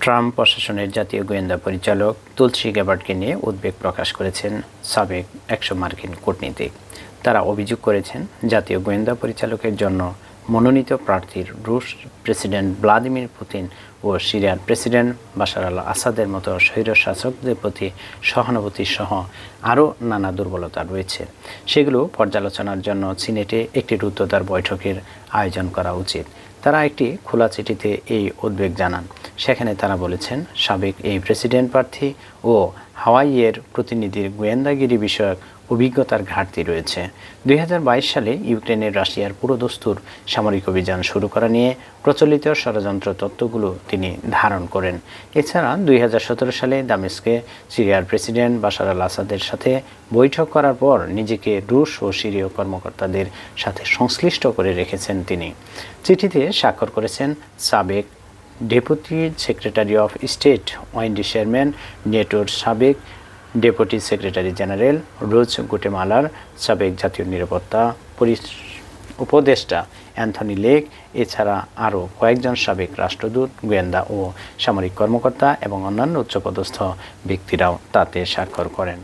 Trump প্রশাসনের জাতীয় গোয়েন্দা পরিচালক তুলসী গ্যাবার্ডকে নিয়ে উদ্বেগ প্রকাশ করেছেন সাবেক 100 মার্কিন কূটনীতিক। তারা অভিযোগ করেছেন, জাতীয় গোয়েন্দা পরিচালকের জন্য মনোনীত প্রার্থীর রুশ প্রেসিডেন্ট ভ্লাদিমির পুতিন ও সিরিয়ার প্রেসিডেন্ট বাশার আল আসাদের মতো স্বৈরশাসকদের প্রতি সহানুভূতি সহ আরও নানা দুর্বলতা রয়েছে। সেগুলো পর্যালোচনার জন্য সিনেটে একটি রুদ্ধদ্বার বৈঠকের আয়োজন করা উচিত। তারা একটি খোলা চিঠিতে এই উদ্বেগ জানান। সেখানে তারা বলেছেন, সাবেক এই প্রেসিডেন্ট প্রার্থী ও হাওয়াইয়ের প্রতিনিধির গোয়েন্দাগিরি বিষয়ক অভিজ্ঞতার ঘাটতি রয়েছে। 2022 সালে ইউক্রেনের রাশিয়ার পুরোদস্তুর সামরিক অভিযান শুরু করা নিয়ে প্রচলিত ষড়যন্ত্র তত্ত্বগুলো তিনি ধারণ করেন। এছাড়া 2017 সালে দামেস্কে সিরিয়ার প্রেসিডেন্ট বাশার আল আসাদের সাথে বৈঠক করার পর নিজেকে রুশ ও সিরীয় কর্মকর্তাদের সাথে সংশ্লিষ্ট করে রেখেছেন তিনি। চিঠিতে স্বাক্ষর করেছেন সাবেক deputy secretary of state Wendy Sherman, নেটোর সাবেক deputy secretary general Rose Gottemoeller, সাবেক জাতীয় নিরাপত্তা উপদেষ্টা অ্যান্থনি লেক, এছাড়া আরও কয়েকজন সাবেক রাষ্ট্রদূত, গোয়েন্দা ও সামরিক কর্মকর্তা এবং অন্যান্য উচ্চপদস্থ ব্যক্তিরাও তাতে স্বাক্ষর করেন।